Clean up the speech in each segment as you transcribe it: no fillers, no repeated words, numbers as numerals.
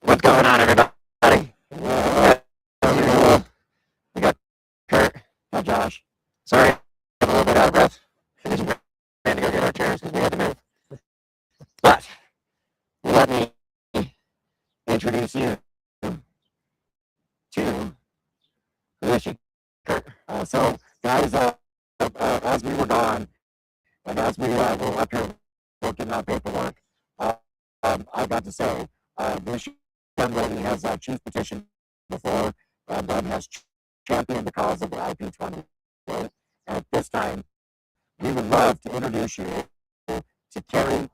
What's going on, everybody? We got Kurt, got Josh. Sorry, I'm a little bit out of breath. We just ran to go get our chairs because we had to move. But let me introduce you to Petition Kurt. So, guys, as we were gone, and as we were up here working on paperwork, I got to say, this young lady has Chief Petition before, and has championed the cause of the IP20. And at this time, we would love to introduce you to Kari.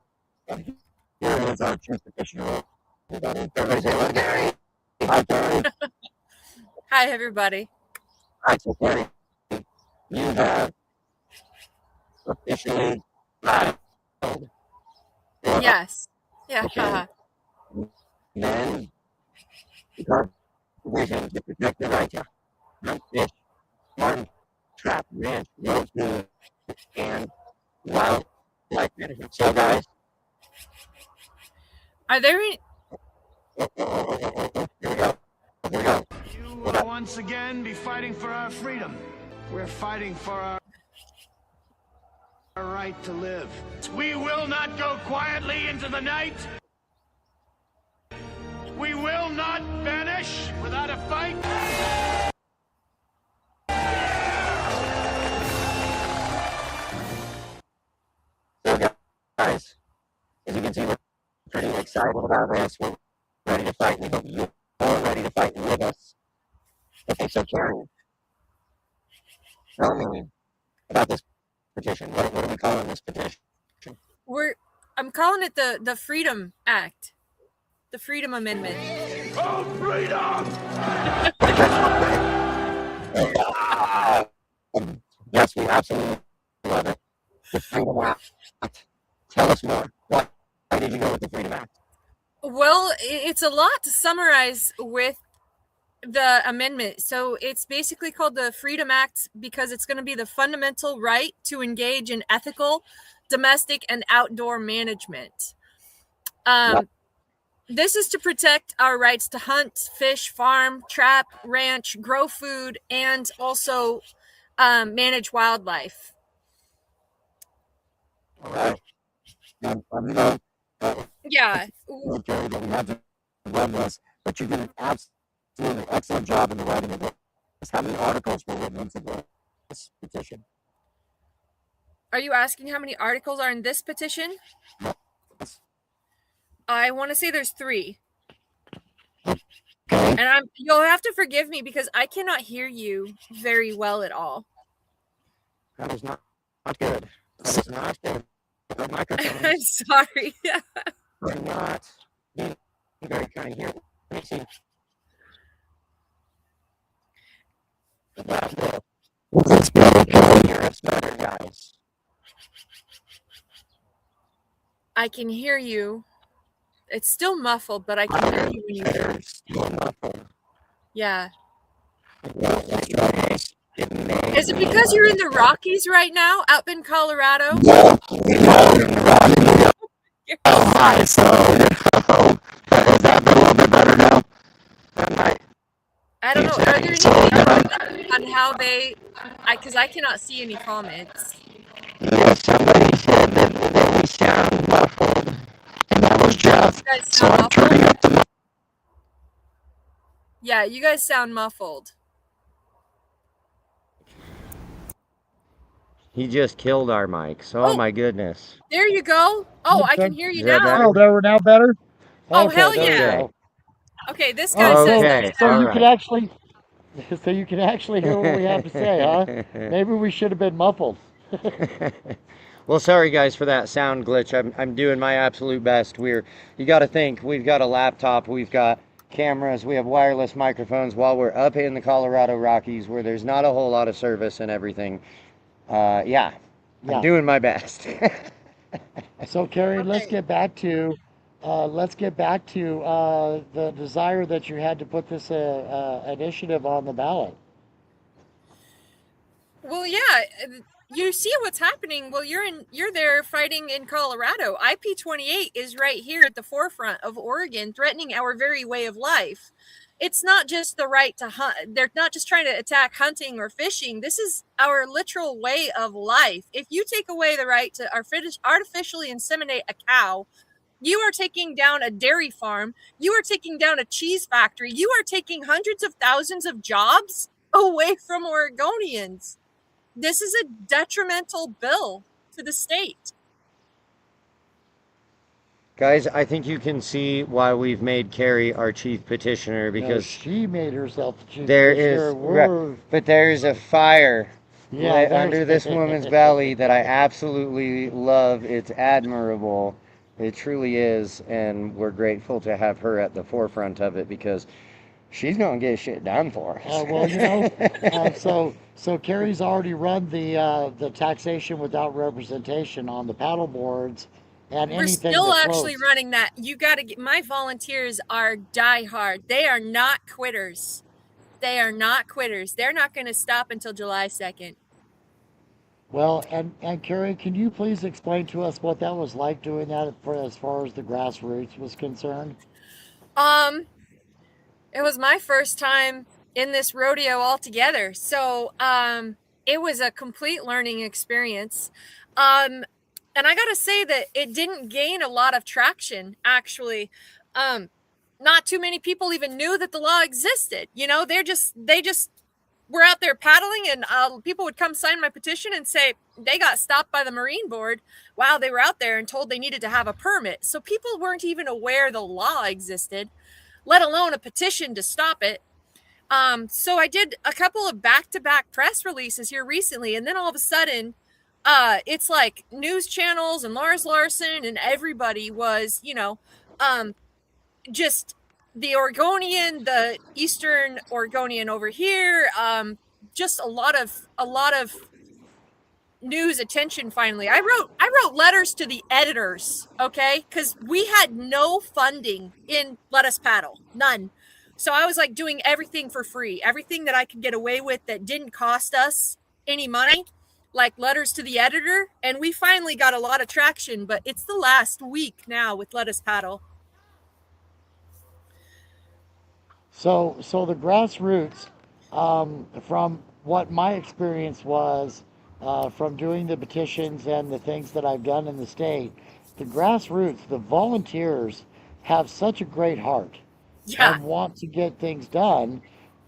And here is our Chief Petitioner. Everybody say hello, Kari. Hi, Kari. Hi, everybody. Hi, so Kari, you have officially filed. Yes. Yeah. Okay. Then, our provision to protect the right to hunt, fish, farm, trap, ranch, road food, and wildlife management. So, guys, Are there any? here we go. Here we go. You will once again be fighting for our freedom. We're fighting for our right to live. We will not go quietly into the night. We will not vanish without a fight. So, guys, as you can see, we're pretty excited about this. We're ready to fight. We hope you're ready to fight with us. Okay, so Karen, tell me about this petition. What are we calling this petition? I'm calling it the Freedom Act, the Freedom Amendment. Oh, freedom! Yes, we absolutely love it. The Freedom Act. Tell us more. Why did you go with the Freedom Act? Well, it's a lot to summarize with the amendment. So it's basically called the Freedom Act because it's going to be the fundamental right to engage in ethical, domestic, and outdoor management. Yep. This is to protect our rights to hunt, fish, farm, trap, ranch, grow food, and also manage wildlife. All right. Yeah. Kari, that we have to run this, but you did an absolutely excellent job in the writing of this. How many articles were written into this petition? Are you asking how many articles are in this petition? Yes. I want to say there's 3. Okay. And you'll have to forgive me because I cannot hear you very well at all. That is not good. That is not good. The microphone I'm sorry. are not being very kind here. Let me see. Let's be able to hear us better, guys. I can hear you. It's still muffled, but I can hear you when you hear it. Still muffled. Yeah. Well, Is it because you're in the Rockies right now, up in Colorado? Yeah, we know in the Rockies. Oh, hi, so, is that a little bit better now? That might. I don't know. Are there any comments on how they? Because I cannot see any comments. Yeah, somebody said that we sound muffled, and that was Jeff. You guys So sound I'm turning muffled? up the. Yeah, you guys sound muffled. He just killed our mics. Oh my goodness. There you go. Oh, I can hear you Is that now. better? Oh, we're now better? Oh, Okay, hell there we yeah. go. Okay, this guy Oh, says Okay, that's so all you right. can actually, so you can actually hear what we have to say, huh? Maybe we should have been muffled. Well, sorry guys for that sound glitch. I'm doing my absolute best. You got to think, we've got a laptop, we've got cameras, we have wireless microphones while we're up in the Colorado Rockies where there's not a whole lot of service and everything. Yeah, I'm doing my best. So Kari, let's Okay. get back to the desire that you had to put this initiative on the ballot. Well, yeah. you see what's happening. Well, you're there fighting in Colorado. IP-28 is right here at the forefront of Oregon, threatening our very way of life. It's not just the right to hunt. They're not just trying to attack hunting or fishing. This is our literal way of life. If you take away the right to artificially inseminate a cow, you are taking down a dairy farm. You are taking down a cheese factory. You are taking hundreds of thousands of jobs away from Oregonians. This is a detrimental bill to the state. Guys, I think you can see why we've made Kari our chief petitioner, No, because she made herself the chief there petitioner. is, but there's a fire Yeah, lit there's- under this woman's belly that I absolutely love. It's admirable. It truly is, and we're grateful to have her at the forefront of it, because she's gonna get shit done for us. Well, you know, so Kari's already run the taxation without representation on the paddle boards, and We're anything still that actually floats. running that. You got to get, my volunteers are diehard. They are not quitters. They are not quitters. They're not going to stop until July 2nd. Well, and Kari, can you please explain to us what that was like doing that for as far as the grassroots was concerned? It was my first time in this rodeo altogether. So, it was a complete learning experience. And I got to say that it didn't gain a lot of traction, actually. Not too many people even knew that the law existed. You know, they just were out there paddling, and people would come sign my petition and say they got stopped by the Marine Board while they were out there and told they needed to have a permit. So people weren't even aware the law existed, let alone a petition to stop it. So I did a couple of back-to-back press releases here recently, and then all of a sudden, it's like news channels and Lars Larson and everybody was, just the Oregonian, the Eastern Oregonian over here, just a lot of news attention. Finally, I wrote letters to the editors, okay, because we had no funding in Let Us Paddle, none. So I was like doing everything for free, everything that I could get away with that didn't cost us any money, like letters to the editor. And we finally got a lot of traction, but it's the last week now with Let Us Paddle. So the grassroots, from what my experience was, from doing the petitions and the things that I've done in the state, the grassroots, the volunteers have such a great heart Yeah. and want to get things done,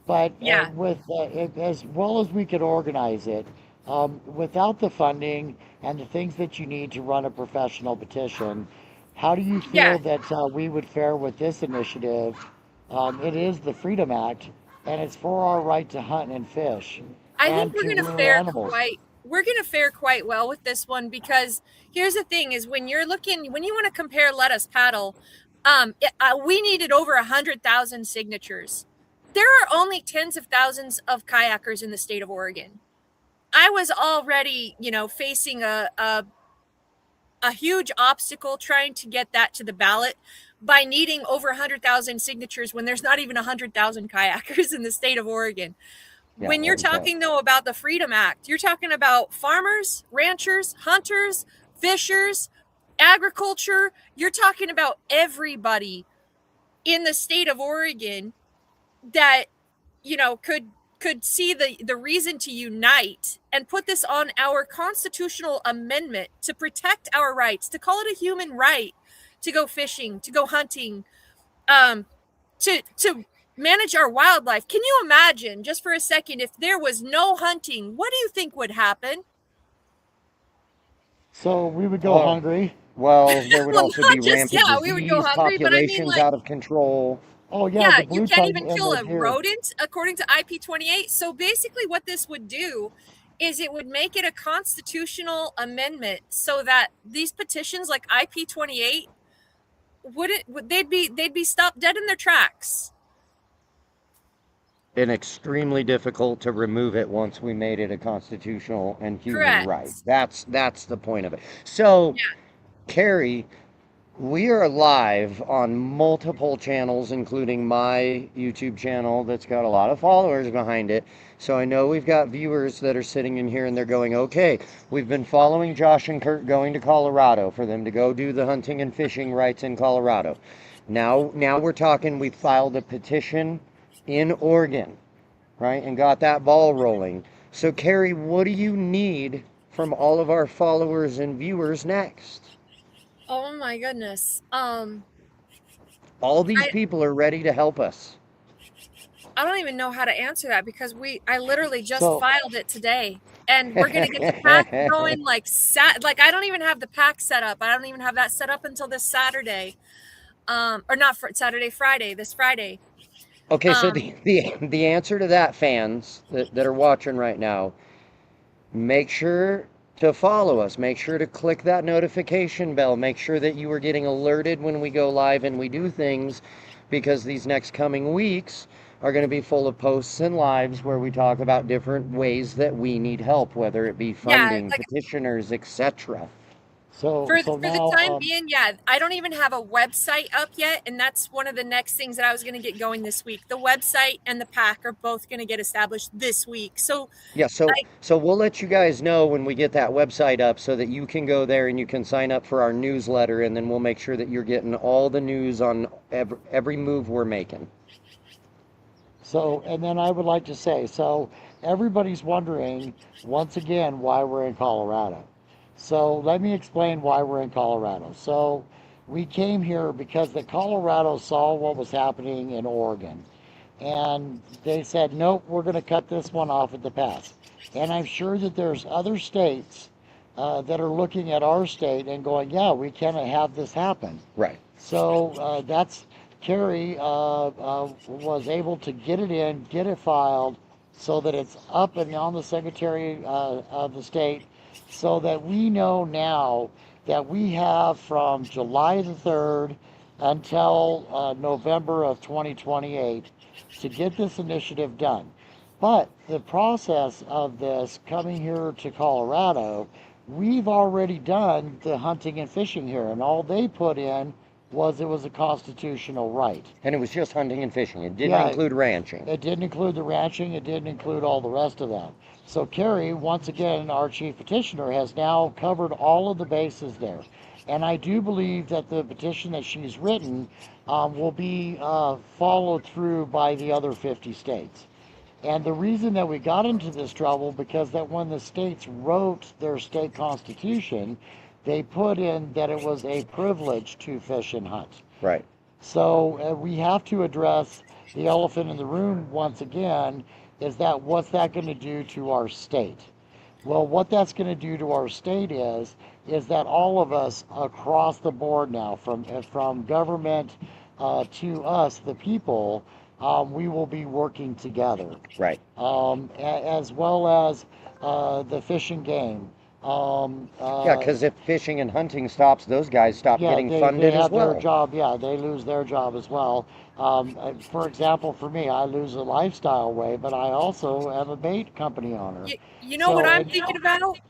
but Yeah. with as well as we could organize it, without the funding and the things that you need to run a professional petition, how do you feel Yeah. that we would fare with this initiative? It is the Freedom Act, and it's for our right to hunt and fish I and think we're to going to rear fare animals. quite well with this one, because here's the thing is when you want to compare Let Us Paddle, we needed over 100,000 signatures. There are only tens of thousands of kayakers in the state of Oregon. I was already, facing a huge obstacle trying to get that to the ballot by needing over 100,000 signatures when there's not even 100,000 kayakers in the state of Oregon. Yeah, When you're well, yeah. talking, though, about the Freedom Act, you're talking about farmers, ranchers, hunters, fishers, agriculture. You're talking about everybody in the state of Oregon that, could see the reason to unite and put this on our constitutional amendment to protect our rights, to call it a human right to go fishing, to go hunting, to manage our wildlife. Can you imagine, just for a second, if there was no hunting, what do you think would happen? So we would go Well, hungry. Well, there would Well, also not be just, rampant yeah, we would go disease, hungry, but I mean, populations like, out of control. Oh yeah, yeah, the you blue can't tongue even kill a live here. rodent according to IP-28. So basically what this would do is it would make it a constitutional amendment so that these petitions like IP-28 they'd be stopped dead in their tracks. And extremely difficult to remove it once we made it a constitutional and human Correct. right. That's the point of it. So, Yeah. Kari, We are live on multiple channels, including my YouTube channel that's got a lot of followers behind it. So I know we've got viewers that are sitting in here and they're going, okay, we've been following Josh and Kurt going to Colorado for them to go do the hunting and fishing rights in Colorado. Now we're talking, we filed a petition in Oregon, right? And got that ball rolling. So Kari, what do you need from all of our followers and viewers next? Oh my goodness. All these people are ready to help us. I don't even know how to answer that because I literally just So- filed it today, and we're gonna get the pack going like I don't even have the pack set up. I don't even have that set up until this Saturday, or not for Saturday, Friday. This Friday. Okay, so the answer to that, fans that are watching right now, make sure to follow us. Make sure to click that notification bell. Make sure that you are getting alerted when we go live and we do things, because these next coming weeks are going to be full of posts and lives where we talk about different ways that we need help, whether it be funding, petitioners, etc. So For now, the time being, yeah, I don't even have a website up yet, and that's one of the next things that I was going to get going this week. The website and the pack are both going to get established this week. So yeah, so we'll let you guys know when we get that website up so that you can go there and you can sign up for our newsletter, and then we'll make sure that you're getting all the news on every move we're making. So, and then I would like to say, so everybody's wondering, once again, why we're in Colorado. So let me explain why we're in Colorado. So we came here because the Colorado saw what was happening in Oregon. And they said, nope, we're going to cut this one off at the pass. And I'm sure that there's other states that are looking at our state and going, yeah, we cannot have this happen. Right. So that's... Kari was able to get it in, get it filed, so that it's up and on the Secretary of the State, so that we know now that we have from July the 3rd until November of 2028 to get this initiative done. But the process of this coming here to Colorado, we've already done the hunting and fishing here, and all they put in was it was a constitutional right. And it was just hunting and fishing. It didn't include ranching. It didn't include the ranching. It didn't include all the rest of that. So Kari, once again, our chief petitioner, has now covered all of the bases there. And I do believe that the petition that she's written will be followed through by the other 50 states. And the reason that we got into this trouble, because that when the states wrote their state constitution, they put in that it was a privilege to fish and hunt. Right. So we have to address the elephant in the room once again, is that what's that going to do to our state? Well, what that's going to do to our state is that all of us across the board now, from government to us, the people, we will be working together. Right. As well as the fish and game. Yeah, because if fishing and hunting stops, those guys stop getting funded they have as well. Their job, yeah, they lose their job as well. For example, for me, I lose a lifestyle way, but I also have a bait company owner. You know what I'm thinking about?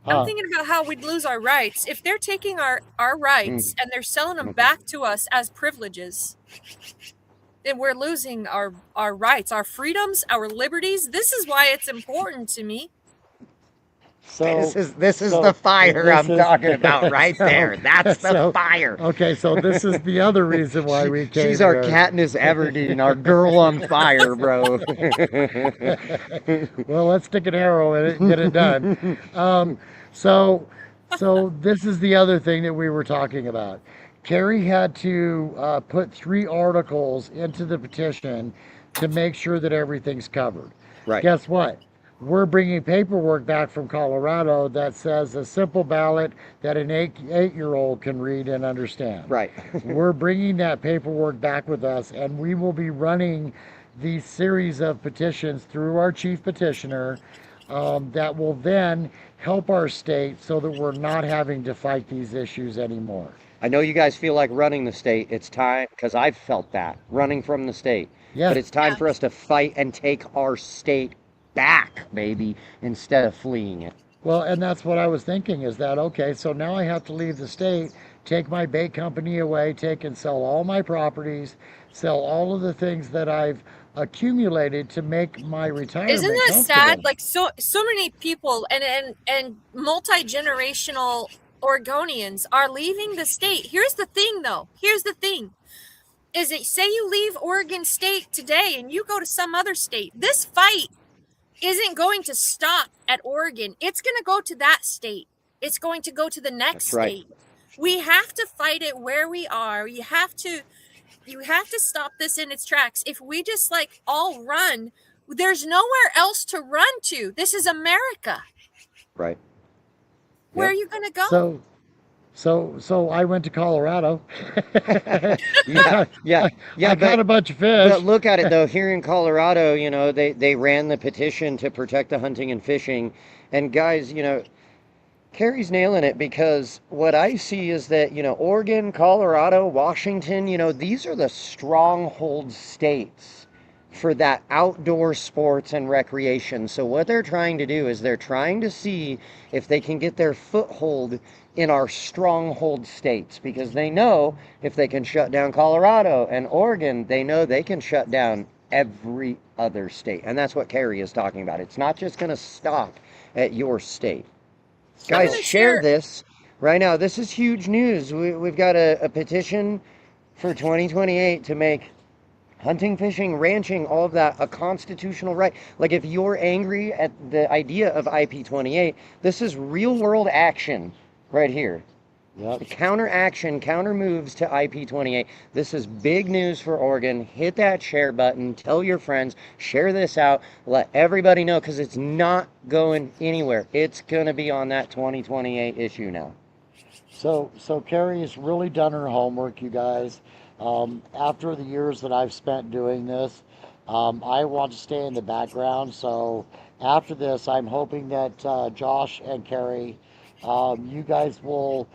I'm thinking about how we'd lose our rights. If they're taking our rights and they're selling them back to us as privileges, then we're losing our rights, our freedoms, our liberties. This is why it's important to me. So this is the fire I'm talking about right there. That's the so, fire. Okay, so this is the other reason why we came. She's our Katniss Everdeen, our girl on fire, bro. Well, let's stick an arrow in it and get it done. So this is the other thing that we were talking about. Kari had to put 3 articles into the petition to make sure that everything's covered. Right. Guess what? We're bringing paperwork back from Colorado that says a simple ballot that an 8-year-old can read and understand. Right. We're bringing that paperwork back with us, and we will be running these series of petitions through our chief petitioner that will then help our state so that we're not having to fight these issues anymore. I know you guys feel like running the state. It's time, because I've felt that, running from the state. Yes. But it's time for us to fight and take our state back, baby, instead of fleeing it. Well, and that's what I was thinking is that, okay, so now I have to leave the state, take my bait company away, take and sell all my properties, sell all of the things that I've accumulated to make my Isn't retirement that sad? comfortable. Like so many people and multi-generational Oregonians are leaving the state. Here's the thing though. Here's the thing. Is it say you leave Oregon State today and you go to some other state. This fight isn't going to stop at Oregon. It's going to go to that state. It's going to go to the next That's right. state. We have to fight it where we are. You have to stop this in its tracks. If we just like all run, there's nowhere else to run to. This is America. Right. Where Yep. are you going to go? So I went to Colorado. Yeah, yeah, yeah. I caught a bunch of fish. But look at it though. Here in Colorado, you know, they ran the petition to protect the hunting and fishing, and guys, you know, Kari's nailing it because what I see is that, you know, Oregon, Colorado, Washington, you know, these are the stronghold states for that outdoor sports and recreation. So what they're trying to do is they're trying to see if they can get their foothold in our stronghold states, because they know if they can shut down Colorado and Oregon, they know they can shut down every other state. And that's what Kari is talking about. It's not just going to stop at your state. Guys, share this right now. This is huge news. We've got a petition for 2028 to make hunting, fishing, ranching, all of that a constitutional right. Like if you're angry at the idea of IP28, this is real world action right here. Yep. Counter action, counter moves to IP28. This is big news for Oregon. Hit that share button. Tell your friends. Share this out. Let everybody know, because it's not going anywhere. It's going to be on that 2028 issue now. So Kari has really done her homework, you guys. After the years that I've spent doing this, I want to stay in the background. So after this, I'm hoping that Josh and Kari, you guys will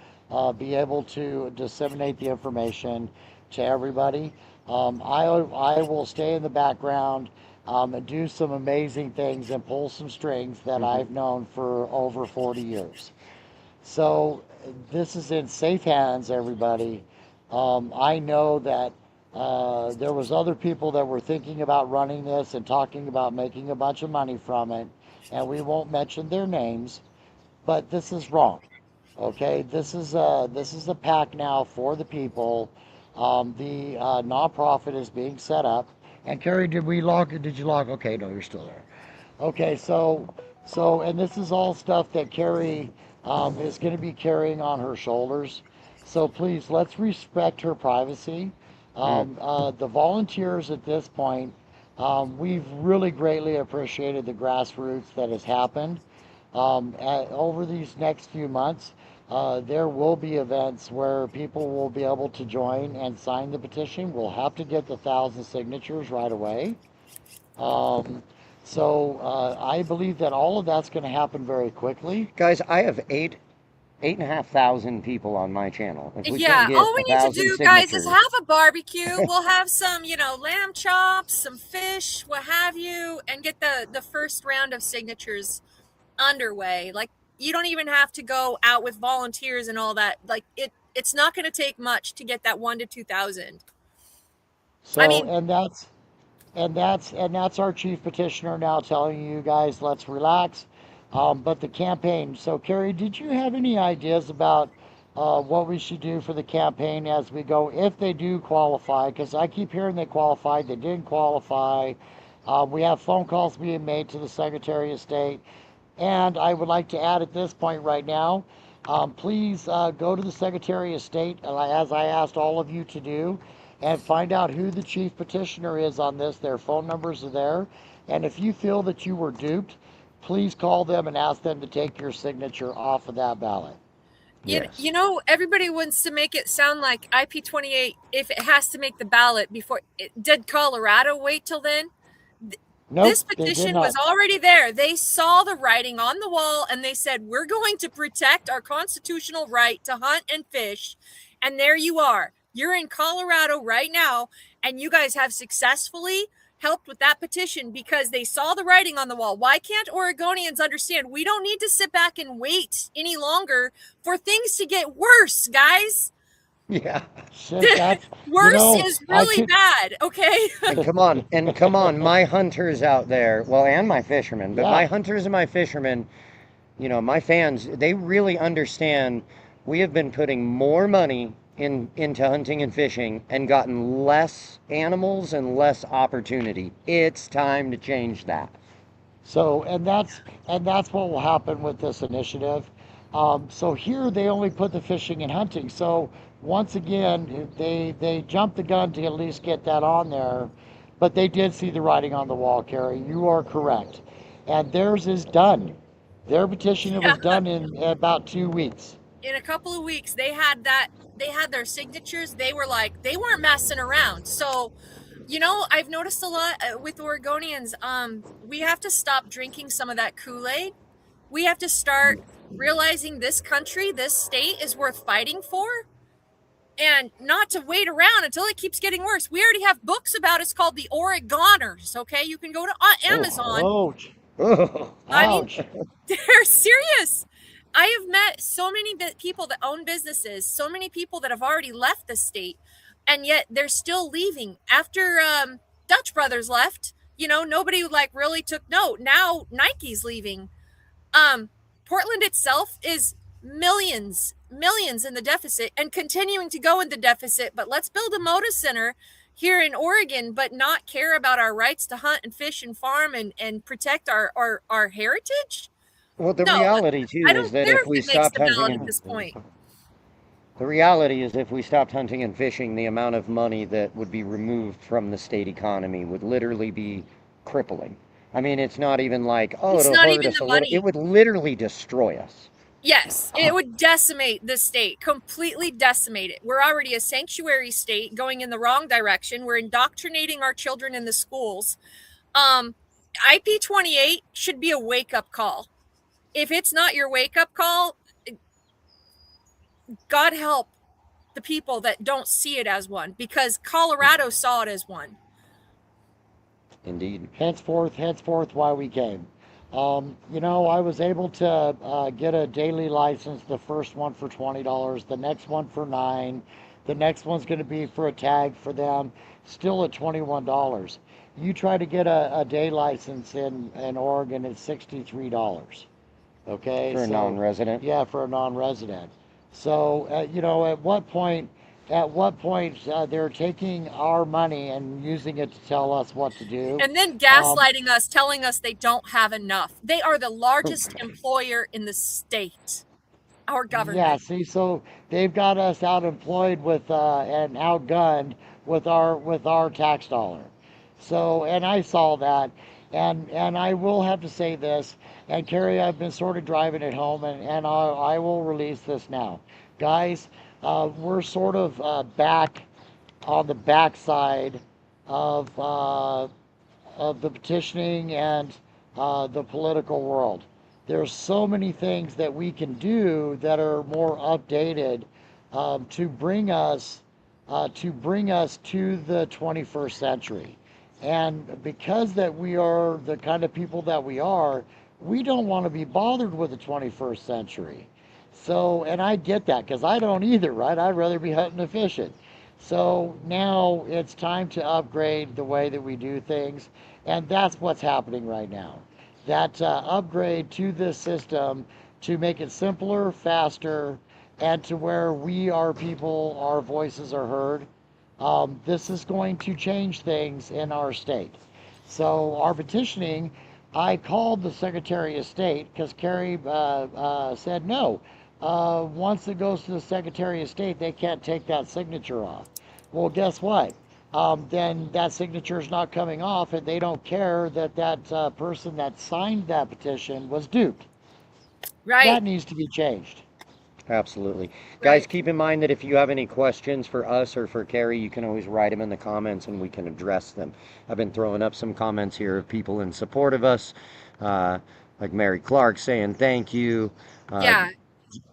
be able to disseminate the information to everybody. I will stay in the background and do some amazing things and pull some strings that I've known for over 40 years. So this is in safe hands, everybody. I know that there was other people that were thinking about running this and talking about making a bunch of money from it, and we won't mention their names, but this is wrong. Okay, this is a PAC now for the people. The nonprofit is being set up. And Kari, did you log? Okay, no, you're still there. Okay, so and this is all stuff that Kari is going to be carrying on her shoulders. So please, let's respect her privacy. The volunteers at this point, we've really greatly appreciated the grassroots that has happened. Over these next few months, there will be events where people will be able to join and sign the petition. We'll have to get the 1,000 signatures right away. So I believe that all of that's going to happen very quickly. Guys, I have 8,500 people on my channel. If we Yeah, can get all we need to 1,000 do, guys, is signatures- have a barbecue. We'll have some, you know, lamb chops, some fish, what have you, and get the first round of signatures underway. Like, you don't even have to go out with volunteers and all that. Like, it's not going to take much to get that 1,000 to 2,000. So I mean, and that's our chief petitioner now telling you guys, let's relax. But the campaign. So Kari, did you have any ideas about what we should do for the campaign as we go, if they do qualify? Because I keep hearing they qualified, they didn't qualify. We have phone calls being made to the Secretary of State. And I would like to add at this point right now, please go to the Secretary of State, as I asked all of you to do, and find out who the chief petitioner is on this. Their phone numbers are there. And if you feel that you were duped, please call them and ask them to take your signature off of that ballot. Yes. You know, everybody wants to make it sound like IP28, if it has to make the ballot before. Did Colorado wait till then? Nope, This they did petition not. was already there. They saw the writing on the wall and they said, we're going to protect our constitutional right to hunt and fish. And there you are. You're in Colorado right now, and you guys have successfully helped with that petition because they saw the writing on the wall. Why can't Oregonians understand we don't need to sit back and wait any longer for things to get worse, guys? Yeah. Shit, that's, Worse is really bad, okay? And come on, my hunters out there, well, and my fishermen, but my hunters and my fishermen, you know, my fans, they really understand we have been putting more money into hunting and fishing and gotten less animals and less opportunity. It's time to change that. So, and that's what will happen with this initiative. So here they only put the fishing and hunting. So once again, they jumped the gun to at least get that on there, but they did see the writing on the wall, Kari. You are correct, and theirs is done. Their petition was done in about 2 weeks. In a couple of weeks, they had their signatures. They were like, they weren't messing around. So, you know, I've noticed a lot with Oregonians. We have to stop drinking some of that Kool-Aid. We have to start realizing this country, this state is worth fighting for, and not to wait around until it keeps getting worse. We already have books about it. It's called The Oregoners. Okay, you can go to Amazon. Ouch. I mean, they're serious. I have met so many people that own businesses, so many people that have already left the state, and yet they're still leaving. After Dutch Brothers left, you know, nobody like really took note. Now Nike's leaving. Portland itself is millions in the deficit and continuing to go in the deficit. But let's build a moda center here in Oregon, but not care about our rights to hunt and fish and farm and protect our heritage. Well, the reality too is that if we stopped hunting at this point. The reality is if we stopped hunting and fishing, the amount of money that would be removed from the state economy would literally be crippling. I mean, it's not even like, oh, it'll hurt us a little. It would literally destroy us. Yes, it would decimate the state, completely decimate it. We're already a sanctuary state going in the wrong direction. We're indoctrinating our children in the schools. IP28 should be a wake-up call. If it's not your wake-up call, God help the people that don't see it as one, because Colorado saw it as one. Indeed. Henceforth, why we came. You know, I was able to get a daily license, the first one for $20, the next one for $9, the next one's going to be for a tag for them, still at $21. You try to get a day license in Oregon, it's $63. Okay? For a non-resident? Yeah, for a non-resident. So, you know, at what point they're taking our money and using it to tell us what to do. And then gaslighting us, telling us they don't have enough. They are the largest employer in the state, our government. Yeah, see, so they've got us out employed with and outgunned with our tax dollar. So, and I saw that, and I will have to say this, and Kari, I've been sort of driving it home, and I will release this now. Guys, we're sort of back on the backside of the petitioning and the political world. There's so many things that we can do that are more updated to bring us to the 21st century. And because that we are the kind of people that we don't want to be bothered with the 21st century. So, and I get that, because I don't either, right? I'd rather be hunting and fishing. So now it's time to upgrade the way that we do things, and that's what's happening right now. That upgrade to this system to make it simpler, faster, and to where we, our people, our voices are heard. This is going to change things in our state. So our petitioning, I called the Secretary of State because Kari said no. Once it goes to the Secretary of State, they can't take that signature off. Well, guess what? Then that signature is not coming off, and they don't care that person that signed that petition was duped. Right. That needs to be changed. Absolutely. Guys, keep in mind that if you have any questions for us or for Kari, you can always write them in the comments and we can address them. I've been throwing up some comments here of people in support of us, like Mary Clark saying thank you. Yeah.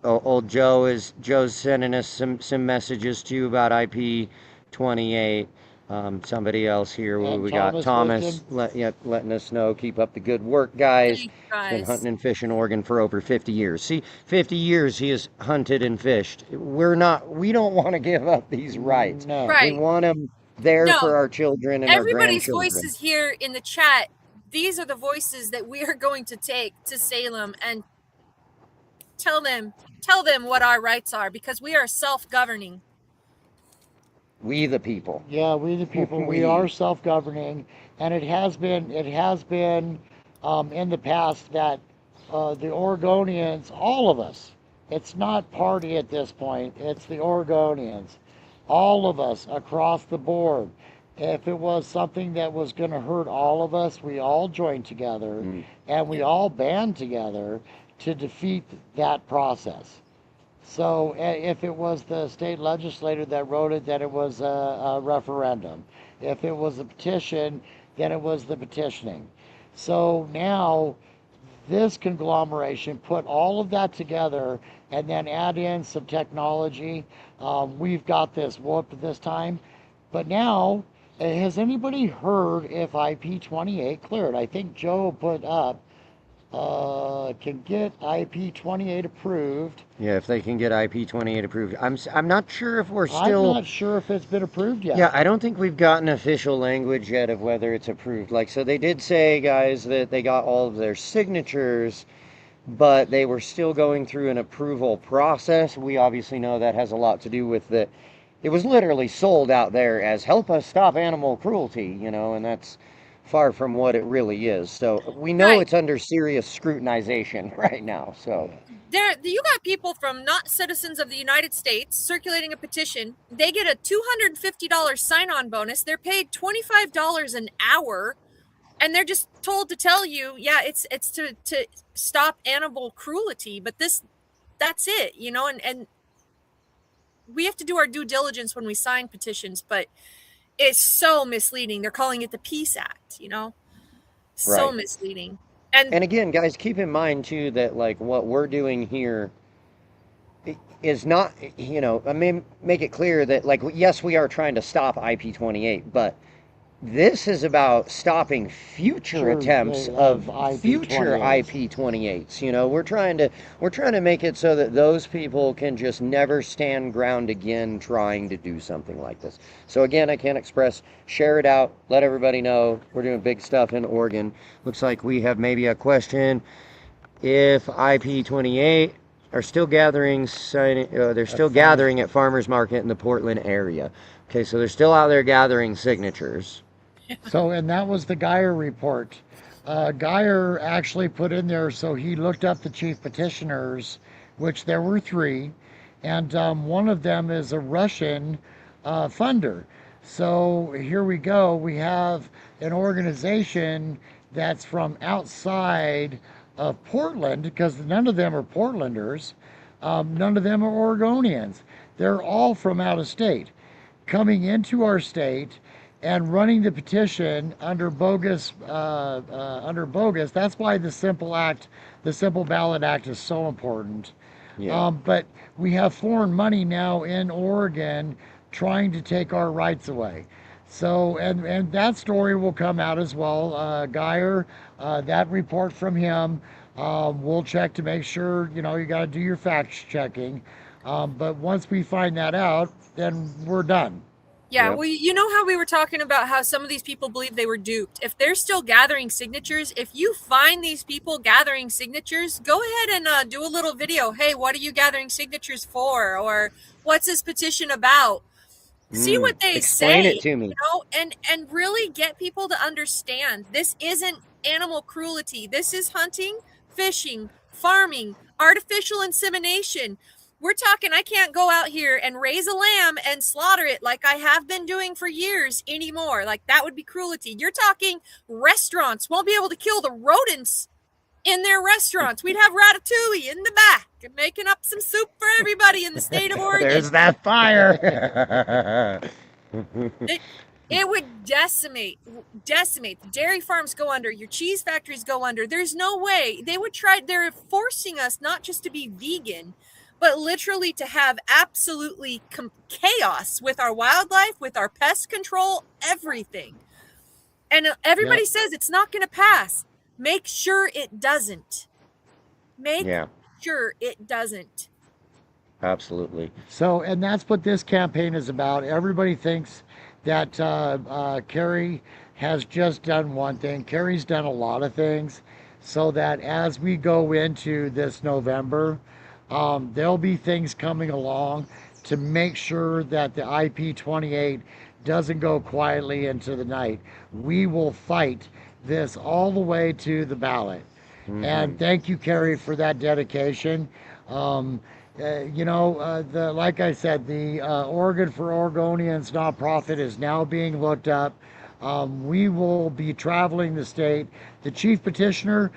Old Joe's sending us some messages too about IP28. Somebody else here, And we got Thomas Thomas letting us know, keep up the good work, guys. Thank you, He's been guys. hunting and fishing Oregon for over 50 years. See, 50 years he has hunted and fished. We don't want to give up these rights. No. We Right. want them there No. for our children and our Everybody's grandchildren. voices here in the chat, these are the voices that we are going to take to Salem and tell them what our rights are, because we are self-governing. We the people. Yeah, we the people, we are self-governing, and it has been in the past that the Oregonians, all of us, it's not party at this point, it's the Oregonians, all of us across the board. If it was something that was going to hurt all of us, we all joined together and we all band together to defeat that process. So if it was the state legislator that wrote it, then it was a referendum. If it was a petition, then it was the petitioning. So now this conglomeration put all of that together and then add in some technology. We've got this whooped this time. But now, has anybody heard if IP28 cleared? I think Joe put up can get IP28 approved. Yeah, if they can get IP28 approved. I'm not sure if we're still. I'm not sure if it's been approved yet. Yeah, I don't think we've gotten official language yet of whether it's approved. Like, so they did say, guys, that they got all of their signatures, but they were still going through an approval process. We obviously know that has a lot to do with the. It was literally sold out there as "help us stop animal cruelty," and that's far from what it really is. So we know Right. it's under serious scrutinization right now. So You got people from not citizens of the United States circulating a petition. They get a $250 sign-on bonus. They're paid $25 an hour, and they're just told to tell you, yeah, it's to stop animal cruelty. But that's it, and we have to do our due diligence when we sign petitions, but it's so misleading. They're calling it the Peace Act, so Right. misleading. And again, guys, keep in mind too that like what we're doing here is not, I mean, make it clear that like, yes, we are trying to stop IP28, but this is about stopping future Sure, attempts of of future IP28s. We're trying to make it so that those people can just never stand ground again trying to do something like this. So again, I can't express, share it out, let everybody know we're doing big stuff in Oregon. Looks like we have maybe a question. If IP28 are still gathering, they're still gathering at farmers market in the Portland area. Okay, so they're still out there gathering signatures. So, and that was the Geyer report. Geyer actually put in there, so he looked up the chief petitioners, which there were 3, and one of them is a Russian funder. So here we go. We have an organization that's from outside of Portland, because none of them are Portlanders. None of them are Oregonians. They're all from out of state, coming into our state and running the petition under bogus. That's why the Simple Ballot Act is so important. Yeah. But we have foreign money now in Oregon trying to take our rights away. So, and that story will come out as well. Geyer, that report from him, we'll check to make sure, you got to do your fact checking. But once we find that out, then we're done. Yeah, Yep. well, you know how we were talking about how some of these people believe they were duped. If they're still gathering signatures, if you find these people gathering signatures, go ahead and do a little video. Hey, what are you gathering signatures for? Or what's this petition about? See what they Explain say. it to me. And really get people to understand this isn't animal cruelty. This is hunting, fishing, farming, artificial insemination. We're talking, I can't go out here and raise a lamb and slaughter it like I have been doing for years anymore. Like that would be cruelty. You're talking restaurants won't be able to kill the rodents in their restaurants. We'd have Ratatouille in the back and making up some soup for everybody in the state of Oregon. There's that fire. It would decimate. The dairy farms go under. Your cheese factories go under. There's no way. They're forcing us not just to be vegan, but literally to have absolutely chaos with our wildlife, with our pest control, everything. And everybody says it's not going to pass. Make sure it doesn't. Make sure it doesn't. Absolutely. So, and that's what this campaign is about. Everybody thinks that Kari has just done one thing. Kari's done a lot of things, so that as we go into this November, there'll be things coming along to make sure that the IP28 doesn't go quietly into the night. We will fight this all the way to the ballot. And thank you, Kari, for that dedication. Like I said, the Oregon for Oregonians nonprofit is now being looked up. We will be traveling the state. The Chief Petitioner,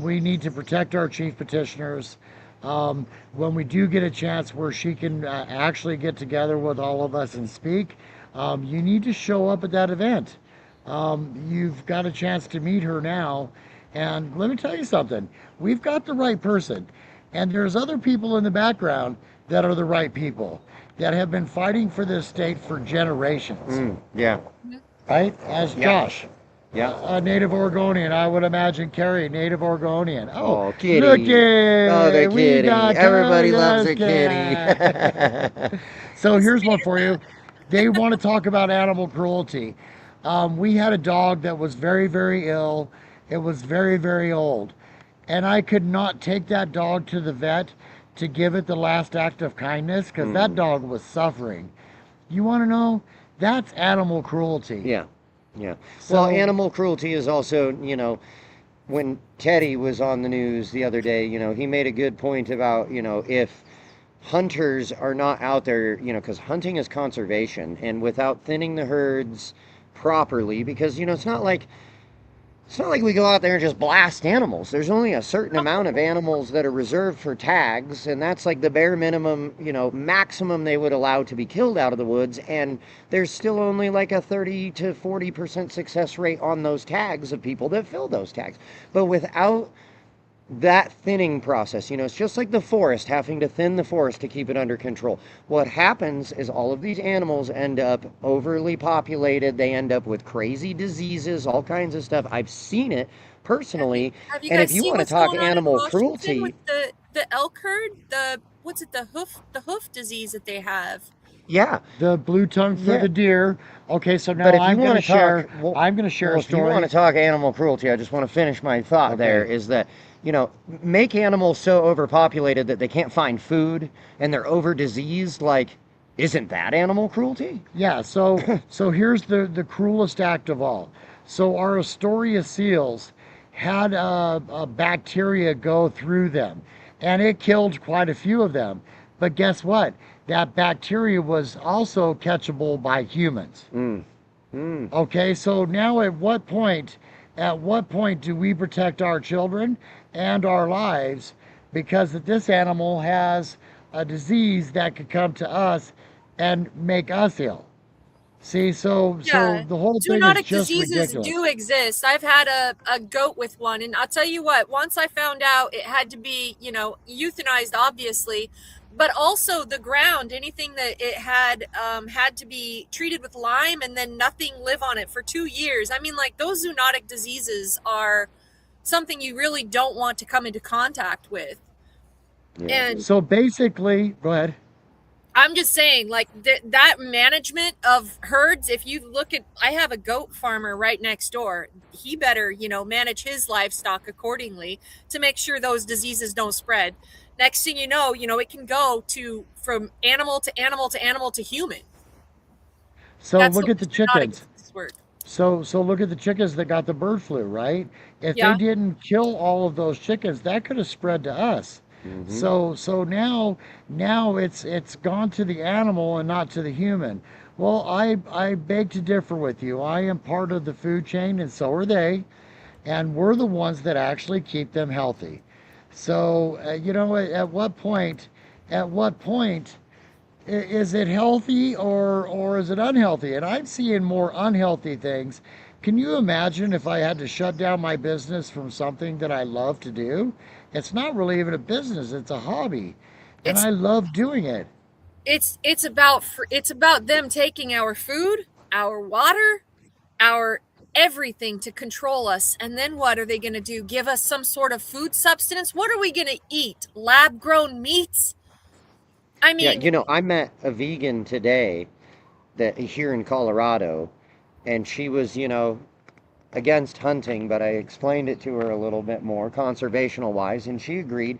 we need to protect our Chief Petitioners. When we do get a chance where she can actually get together with all of us and speak, you need to show up at that event. You've got a chance to meet her now. And let me tell you something, we've got the right person. And there's other people in the background that are the right people that have been fighting for this state for generations. Right? As Josh. A native Oregonian, I would imagine Kari, native Oregonian. Oh, kitty. Look it. Oh, the We kitty. got Everybody Kari, loves a yes, kitty. So here's one for you. They want to talk about animal cruelty. We had a dog that was very, very ill. It was very, very old. And I could not take that dog to the vet to give it the last act of kindness because that dog was suffering. You want to know? That's animal cruelty. Yeah. So, Well, animal cruelty is also, when Teddy was on the news the other day, he made a good point about, if hunters are not out there, because hunting is conservation, and without thinning the herds properly, because, it's not like we go out there and just blast animals. There's only a certain amount of animals that are reserved for tags, and that's like the bare minimum, maximum they would allow to be killed out of the woods, and there's still only like a 30 to 40% success rate on those tags of people that fill those tags. But without that thinning process, it's just like the forest, having to thin the forest to keep it under control. What happens is all of these animals end up overly populated. They end up with crazy diseases, all kinds of stuff. I've seen it personally. Have you And guys if you seen want to what's talk going on in animal Washington cruelty, with the elk herd, the hoof disease that they have? yeah. the blue tongue for the deer. Okay, so now But if you I'm going want to to talk, share. well, I'm going to share well, a if you story. want to talk animal cruelty, I just want to finish my thought. There is that, make animals so overpopulated that they can't find food and they're over diseased. Like, isn't that animal cruelty? Yeah, so here's the cruelest act of all. So our Astoria seals had a bacteria go through them, and it killed quite a few of them. But guess what? That bacteria was also catchable by humans. Okay, so now at what point do we protect our children and our lives because that this animal has a disease that could come to us and make us ill? See, so the whole thing is Zoonotic just diseases ridiculous. do exist. I've had a goat with one, and I'll tell you what, once I found out it had to be, euthanized, obviously, but also the ground, anything that it had to be treated with lime and then nothing live on it for 2 years. I mean, like, those zoonotic diseases are something you really don't want to come into contact with. Yeah. And So basically, go ahead. I'm just saying, like, that management of herds, if you look at, I have a goat farmer right next door. He better, manage his livestock accordingly to make sure those diseases don't spread. Next thing you know, it can go from animal to animal to animal to human. So That's look the at the way zoonotic chickens. diseases work. So look at the chickens that got the bird flu, right? If Yeah. they didn't kill all of those chickens, that could have spread to us. So now it's gone to the animal and not to the human. Well, I beg to differ with you. I am part of the food chain, and so are they, and we're the ones that actually keep them healthy. So at what point is it healthy or is it unhealthy? And I'm seeing more unhealthy things. Can you imagine if I had to shut down my business from something that I love to do? It's not really even a business, it's a hobby. and I love doing it. It's about them taking our food, our water, our everything to control us. And then what are they going to do? Give us some sort of food substance? What are we going to eat? Lab grown meats? I mean, Yeah, I met a vegan today that here in Colorado, and she was, against hunting, but I explained it to her a little bit more conservational wise, and she agreed.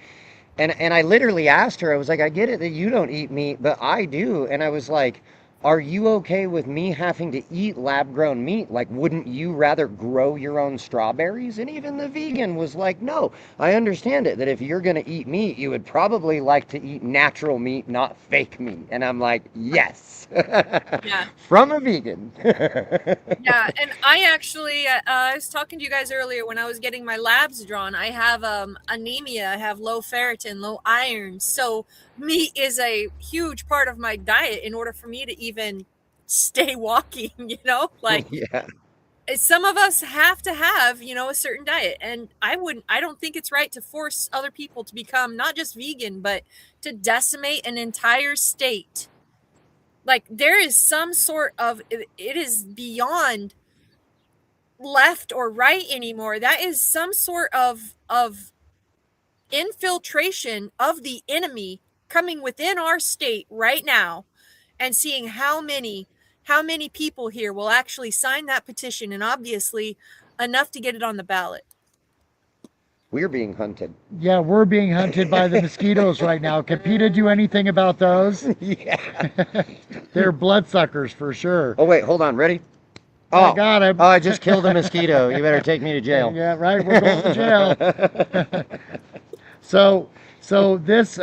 And I literally asked her, I was like, I get it that you don't eat meat, but I do. And I was like, are you okay with me having to eat lab grown meat? Like, wouldn't you rather grow your own strawberries? And even the vegan was like, no, I understand it, that if you're going to eat meat, you would probably like to eat natural meat, not fake meat. And I'm like, yes, yeah. From a vegan. Yeah, and I actually, I was talking to you guys earlier when I was getting my labs drawn. I have anemia, I have low ferritin, low iron. So meat is a huge part of my diet in order for me to even stay walking, like Yeah. some of us have to have, a certain diet. And I don't think it's right to force other people to become not just vegan, but to decimate an entire state. Like there is some sort of, it is beyond left or right anymore. That is some sort of infiltration of the enemy coming within our state right now, and seeing how many people here will actually sign that petition, and obviously enough to get it on the ballot. We're being hunted. Yeah, we're being hunted by the mosquitoes right now. Can PETA do anything about those? Yeah. They're bloodsuckers for sure. Oh, wait, hold on. Ready? I got him. Oh, I just killed a mosquito. You better take me to jail. Yeah, right. We're going to jail. So this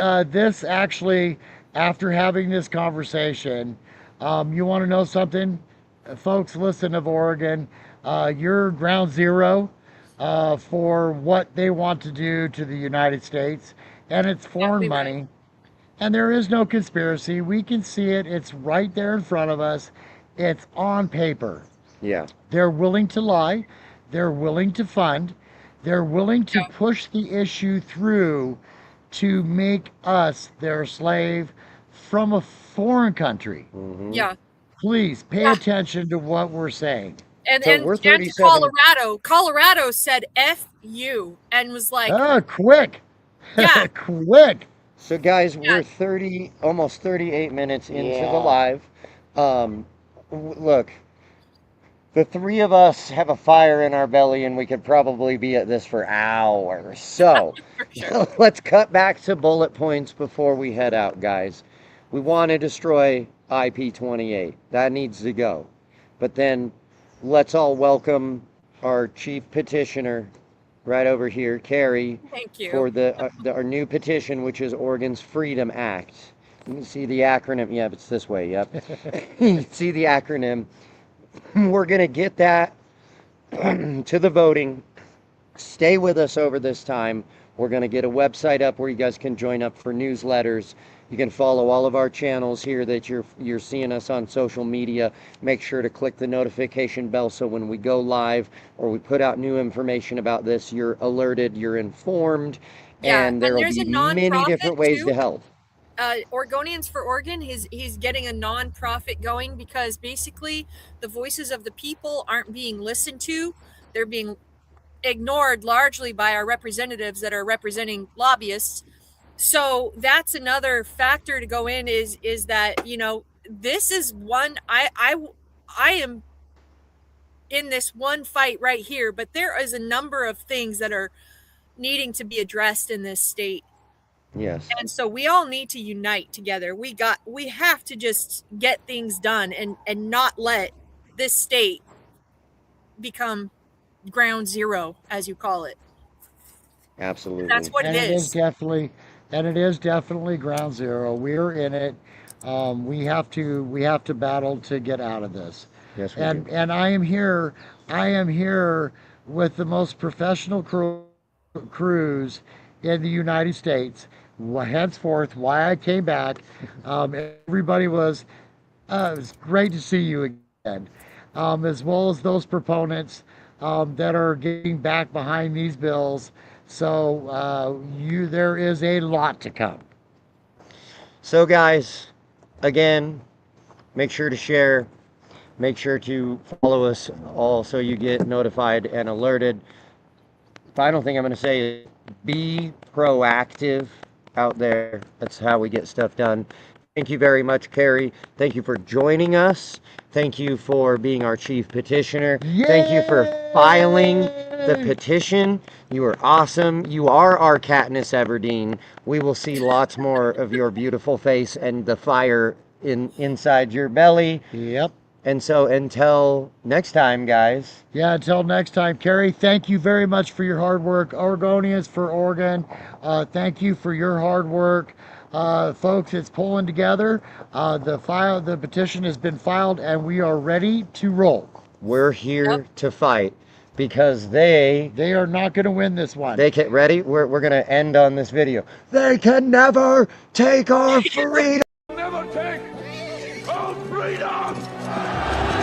actually, after having this conversation, you want to know something, folks? Listen, of Oregon, you're ground zero for what they want to do to the United States, and it's foreign Exactly money. right. And there is no conspiracy. We can see it. It's right there in front of us. It's on paper. Yeah. They're willing to lie. They're willing to fund. They're willing to push the issue through to make us their slave from a foreign country. Mm-hmm. Yeah. Please pay attention to what we're saying. And So and, we're and to 37. Colorado said F you and was like, Quick. Yeah. Quick. So guys, Yeah. we're almost 38 minutes into Yeah. the live. Look, the three of us have a fire in our belly, and we could probably be at this for hours. So for sure. let's cut back to bullet points before we head out, guys. We want to destroy IP-28. That needs to go. But then let's all welcome our Chief Petitioner right over here, Kari, Thank you. for our new petition, which is Oregon's Freedom Act. You can see the acronym. Yep, it's this way. Yep. You can see the acronym. We're going to get that to the voting. Stay with us over this time. We're going to get a website up where you guys can join up for newsletters. You can follow all of our channels here that you're seeing us on social media. Make sure to click the notification bell so when we go live or we put out new information about this, you're alerted, you're informed, Yeah, and there will there's be a many nonprofit, different ways too. to help. Oregonians for Oregon, he's getting a non-profit going because basically the voices of the people aren't being listened to. They're being ignored largely by our representatives that are representing lobbyists. So that's another factor to go in is that, this is one, I am in this one fight right here, but there is a number of things that are needing to be addressed in this state. Yes. And so we all need to unite together. We have to just get things done and not let this state become ground zero, as you call it. Absolutely. That's what And it is. it is definitely ground zero. We're in it. We have to battle to get out of this. Yes, we And do. and I am here with the most professional crews in the United States. Henceforth, why I came back. Everybody it was great to see you again, as well as those proponents that are getting back behind these bills. So there is a lot to come. So guys, again, make sure to share, make sure to follow us all so you get notified and alerted. Final thing I'm going to say is be proactive out there. That's how we get stuff done. Thank you very much, Kari. Thank you for joining us. Thank you for being our chief petitioner. Yay! Thank you for filing the petition. You are awesome. You are our Katniss Everdeen. We will see lots more of your beautiful face and the fire inside your belly. Yep. And so until next time, guys. Yeah, until next time. Kari, thank you very much for your hard work. Oregonians for Oregon, thank you for your hard work. Folks, it's pulling together. The petition has been filed and we are ready to roll. We're here to fight because they are not going to win this one. They can, ready? We're going to end on this video. They can never take our freedom. Never take our freedom!